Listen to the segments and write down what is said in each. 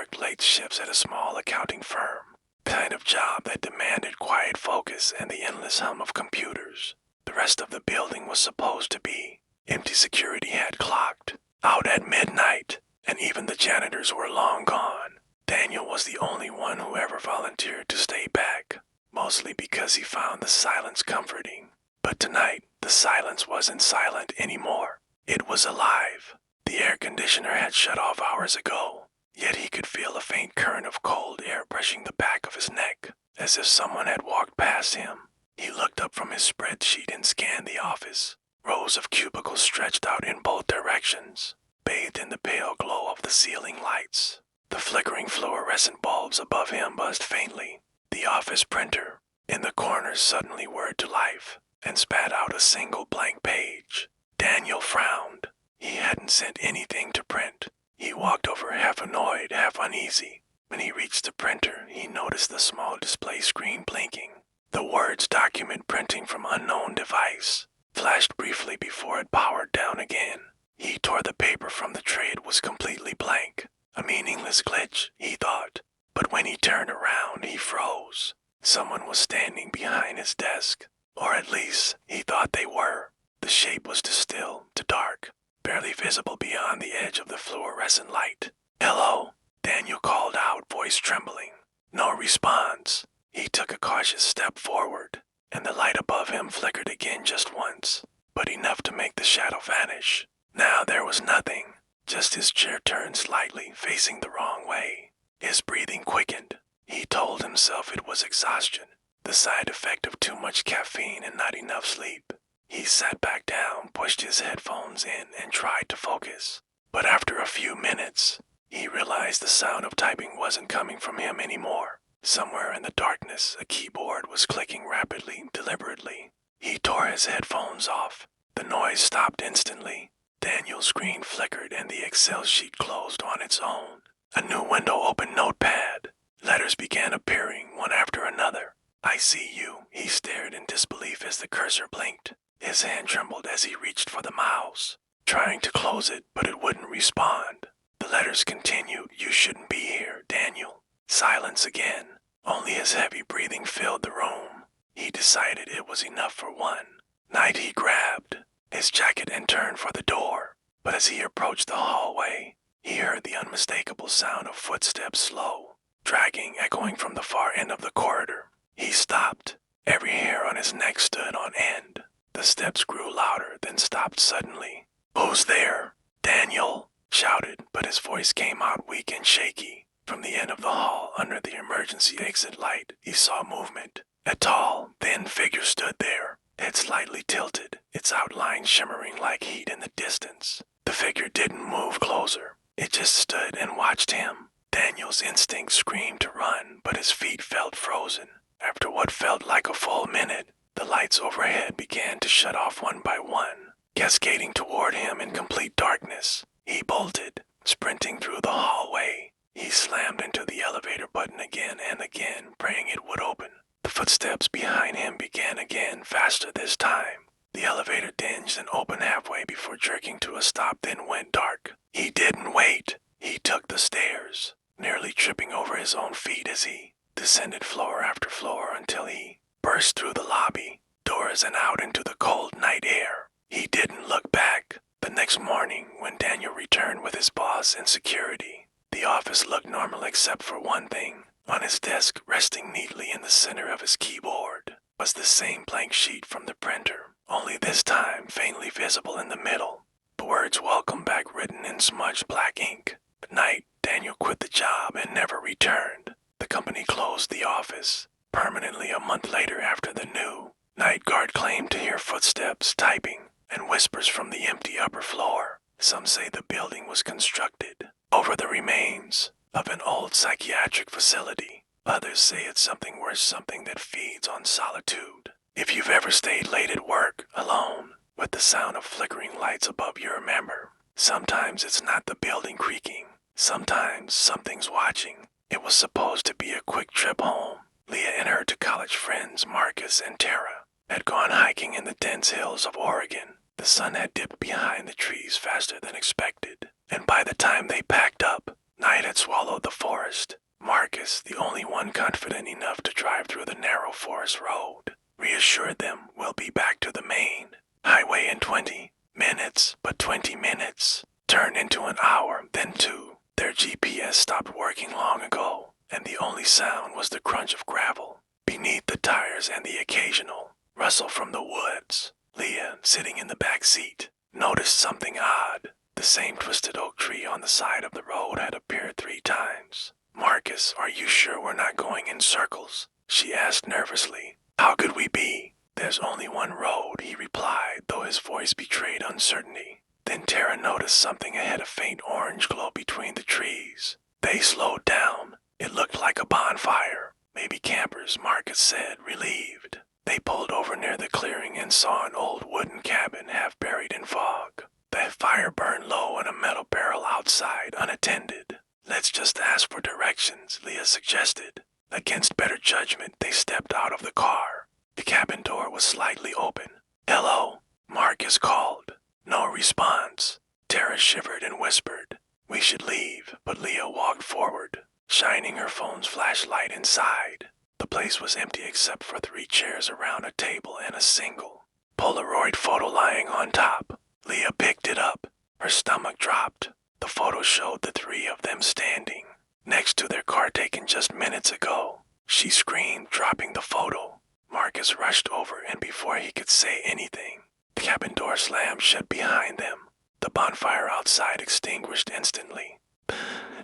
worked late shifts at a small accounting firm, the kind of job that demanded quiet focus and the endless hum of computers. The rest of the building was supposed to be empty. Security had clocked out at midnight, and even the janitors were long gone. Daniel was the only one who ever volunteered to stay back, mostly because he found the silence comforting. But tonight, the silence wasn't silent anymore. It was alive. The air conditioner had shut off hours ago, yet he could feel a faint current of cold air brushing the back of his neck, as if someone had walked past him. He looked up from his spreadsheet and scanned the office. Rows of cubicles stretched out in both directions, bathed in the pale glow of the ceiling lights. The flickering fluorescent bulbs above him buzzed faintly. The office printer in the corner suddenly whirred to life and spat out a single blank page. Daniel frowned. He hadn't sent anything to print. He walked over, half annoyed, half uneasy. When he reached the printer, he noticed the small display screen blinking. The words "document printing from unknown device" flashed briefly before it powered down again. He tore the paper from the tray. It was completely blank. A meaningless glitch, he thought. But when he turned around, he froze. Someone was standing behind his desk. Or at least, he thought they were. The shape was too still, too dark, barely visible beyond the edge of the fluorescent light. "Hello," Daniel called out, voice trembling. No response. He took a cautious step forward, and the light above him flickered again just once, but enough to make the shadow vanish. Now there was nothing, just his chair turned slightly, facing the wrong way. His breathing quickened. He told himself it was exhaustion, the side effect of too much caffeine and not enough sleep. He sat back down, pushed his headphones in, and tried to focus. But after a few minutes, he realized the sound of typing wasn't coming from him anymore. Somewhere in the darkness, a keyboard was clicking rapidly, deliberately. He tore his headphones off. The noise stopped instantly. Daniel's screen flickered and the Excel sheet closed on its own. A new window opened. Notepad. Letters began appearing, one after another. "I see you," he stared in disbelief as the cursor blinked. His hand trembled as he reached for the mouse, trying to close it, but it wouldn't respond. The letters continued. "You shouldn't be here, Daniel." Silence again. Only his heavy breathing filled the room. He decided it was enough for one night. He grabbed his jacket and turned for the door. But as he approached the hallway, he heard the unmistakable sound of footsteps, slow, dragging, echoing from the far end of the corridor. He stopped. Every hair on his neck stood on end. The steps grew louder, then stopped suddenly. "Who's there?" Daniel shouted, but his voice came out weak and shaky. From the end of the hall, under the emergency exit light, he saw movement. A tall, thin figure stood there, head slightly tilted, its outline shimmering like heat in the distance. The figure didn't move closer. It just stood and watched him. Daniel's instinct screamed to run, but his feet felt frozen. After what felt like a full minute, the lights overhead began to shut off one by one, cascading toward him in complete darkness. He bolted, sprinting through the hallway. He slammed into the elevator button again and again, praying it would open. The footsteps behind him began again, faster this time. The elevator dinged and opened halfway before jerking to a stop, then went dark. He didn't wait. He took the stairs, nearly tripping over his own feet as he descended floor after floor until he burst through the lobby, doors, and out into the cold night air. He didn't look back. The next morning, when Daniel returned with his boss and security, the office looked normal except for one thing. On his desk, resting neatly in the center of his keyboard, was the same blank sheet from the printer, only this time faintly visible in the middle. The words "Welcome Back" written in smudged black ink. At night, Daniel quit the job and never returned. The company closed the office permanently a month later after the new night guard claimed to hear footsteps, typing, and whispers from the empty upper floor. Some say the building was constructed over the remains of an old psychiatric facility. Others say it's something worse, something that feeds on solitude. If you've ever stayed late at work, alone, with the sound of flickering lights above you, remember, sometimes it's not the building creaking. Sometimes something's watching. It was supposed to be a quick trip home. Leah and her two college friends, Marcus and Tara, had gone hiking in the dense hills of Oregon. The sun had dipped behind the trees faster than expected, and by the time they packed up, Night had swallowed the forest. Marcus, the only one confident enough to drive through the narrow forest road, reassured them we'll be back to the main highway in 20 minutes, but 20 minutes turned into an hour, then two. Their GPS stopped working long ago, and the only sound was the crunch of gravel beneath the tires and the occasional rustle from the woods. Leah, sitting in the back seat, noticed something odd. The same twisted oak tree on the side of the road had appeared 3 times. "Marcus, are you sure we're not going in circles?" she asked nervously. "How could we be?" "There's only one road," he replied, though his voice betrayed uncertainty. Then Tara noticed something ahead, a faint orange glow between the trees. They slowed down. It looked like a bonfire. "Maybe campers," Marcus said, relieved. They pulled over near the clearing and saw an old wooden cabin half buried in fog. The fire burned low in a metal barrel outside, unattended. "Let's just ask for directions," Leah suggested. Against better judgment, they stepped out of the car. The cabin door was slightly open. "Hello," Marcus called. No response. Tara shivered and whispered, "We should leave," but Leah walked forward, shining her phone's flashlight inside. The place was empty except for 3 chairs around a table and a single Polaroid photo lying on top. Leah picked it up. Her stomach dropped. The photo showed the 3 of them standing next to their car taken just minutes ago. She screamed, dropping the photo. Marcus rushed over, and before he could say anything, the cabin door slammed shut behind them. The bonfire outside extinguished instantly.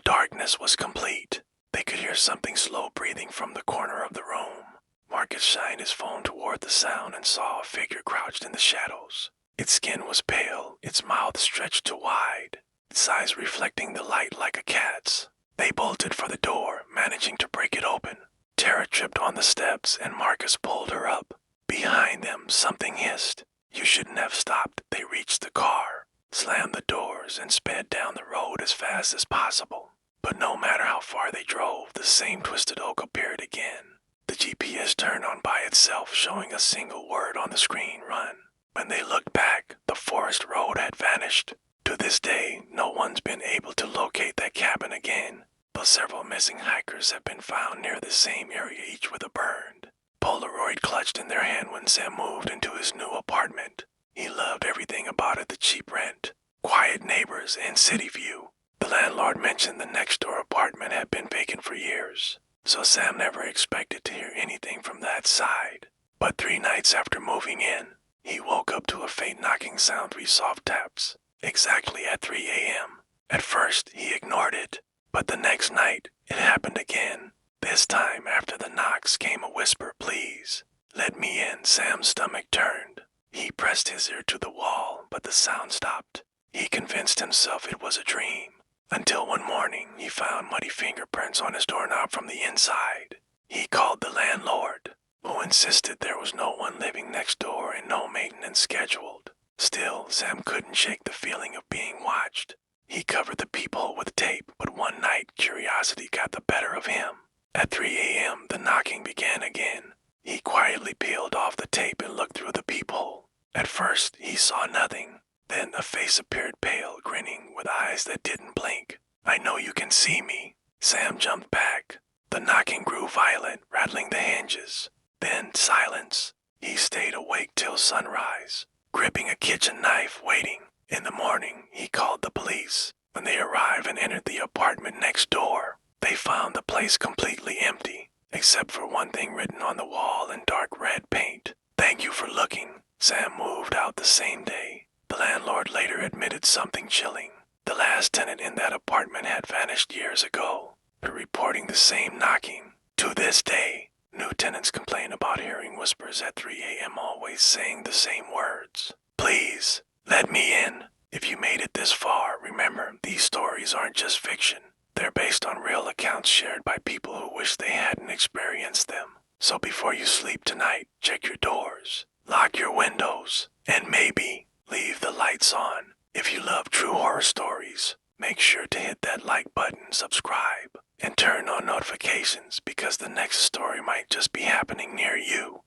Darkness was complete. They could hear something slow breathing from the corner of the room. Marcus shined his phone toward the sound and saw a figure crouched in the shadows. Its skin was pale, its mouth stretched too wide, its eyes reflecting the light like a cat's. They bolted for the door, managing to break it open. Tara tripped on the steps, and Marcus pulled her up. Behind them, something hissed. "You shouldn't have stopped." They reached the car, slammed the doors, and sped down the road as fast as possible. But no matter how far they drove, the same twisted oak appeared again. The GPS turned on by itself, showing a single word on the screen: "Run." When they looked back, the forest road had vanished. To this day, no one's been able to locate that cabin again, but several missing hikers have been found near the same area, each with a burned Polaroid clutched in their hand when Sam moved into his new apartment. He loved everything about it: the cheap rent, quiet neighbors, and city view. The landlord mentioned the next-door apartment had been vacant for years, so Sam never expected to hear anything from that side. But 3 nights after moving in, he woke up to a faint knocking sound, 3 soft taps, exactly at 3 a.m. At first, he ignored it, but the next night, it happened again. This time, after the knocks, came a whisper: "Please, let me in." Sam's stomach turned. He pressed his ear to the wall, but the sound stopped. He convinced himself it was a dream, until one morning he found muddy fingerprints on his doorknob from the inside. He called the landlord, who insisted there was no one living next door and no maintenance scheduled. Still, Sam couldn't shake the feeling of being watched. He covered the peephole with tape, but one night curiosity got the better of him. At 3 a.m., the knocking began again. He quietly peeled off the tape and looked through the peephole. At first, he saw nothing. Then a face appeared, pale, grinning, with eyes that didn't blink. "I know you can see me." Sam jumped back. The knocking grew violent, rattling the hinges. Then silence. He stayed awake till sunrise, gripping a kitchen knife, waiting. In the morning, he called the police. When they arrived and entered the apartment next door, they found the place completely empty, except for one thing written on the wall in dark red paint: "Thank you for looking." Sam moved out the same day. The landlord later admitted something chilling. The last tenant in that apartment had vanished years ago, reporting the same knocking. To this day, new tenants complain about hearing whispers at 3 a.m., always saying the same words: "Please, let me in." If you made it this far, remember, these stories aren't just fiction. They're based on real accounts shared by people who wish they hadn't experienced them. So before you sleep tonight, check your doors, lock your windows, and maybe leave the lights on. If you love true horror stories, make sure to hit that like button, subscribe, and turn on notifications, because the next story might just be happening near you.